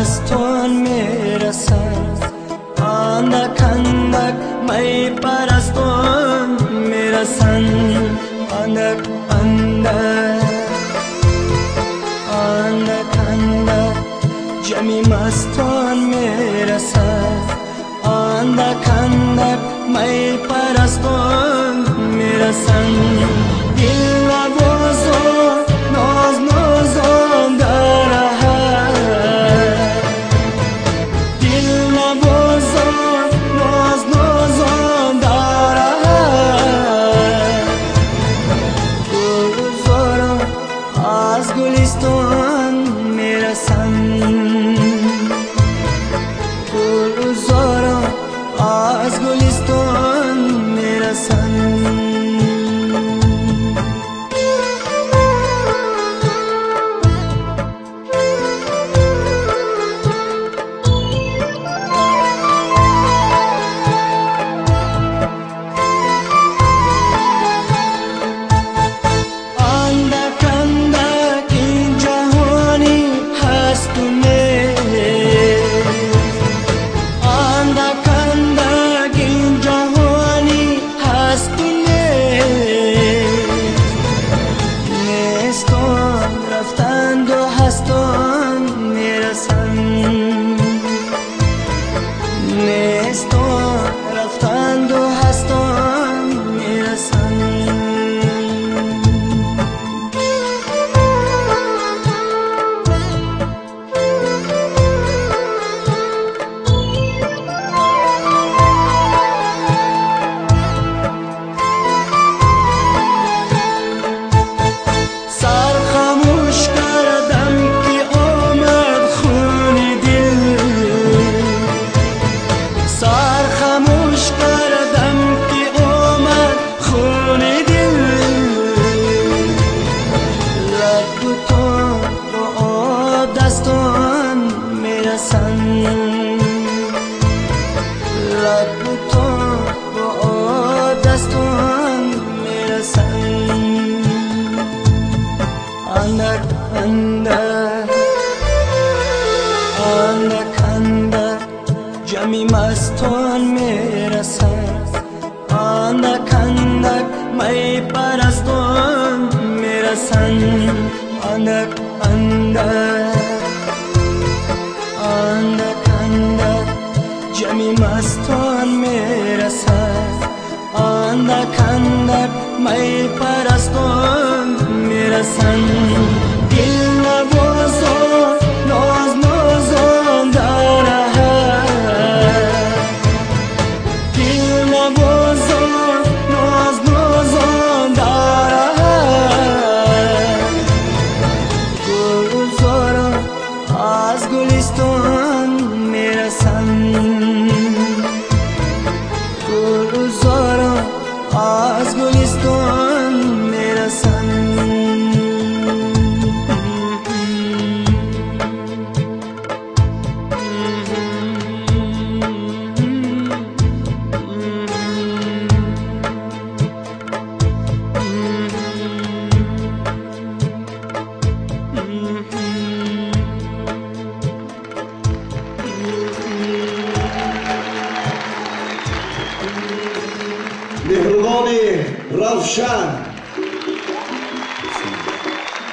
مستان میرسد، اندک اندک می پرستان میرسند، اندک اندک اندک اندک جمی مستان میرسد، اندک اندک می پرستان میرسند. دل نوازان ناز نازان دارد، دل نوازان ناز نازان دارد. گلزاران از گلستان میرسند، گلزاران از گلستان میرسند. اندک اندک اندک اندک جمی مستان میرسد، اندک اندک می پرستان میرسند، اندک اندک اندک اندک جمی مستان میرسد، اندک اندک می پرستان میرسند. دل نوازان ناز نازان دارد، دل نوازان ناز نازان دارد. گلزاران از گلستان میرسند، گلزاران از گلستان میرسند. مهربان روشن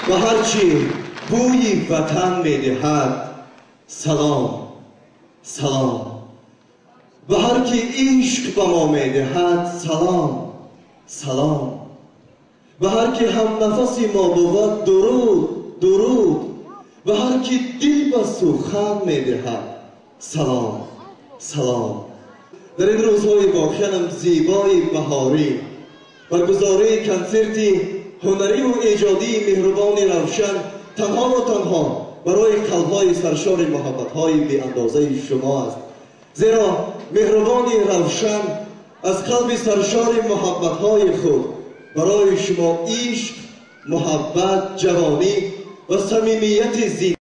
و هرچی بوی وطن میدهد سلام سلام، و هر کی عشق به ما میدهد سلام سلام، و هر کی هم نفس ما بود درود درود، و هر کی دل به سخن میدهد سلام سلام. در این روزهای واقعاً زیبای بهاری برگزاری کنسرت هنری و ایجادی مهربان روشن تنها و تنها برای قلب‌های سرشار محبت‌های بی اندازه شما است، زیرا مهربان روشن از قلب سرشار محبت‌های خود برای شما عشق، محبت، جوانی و صمیمیت زیبا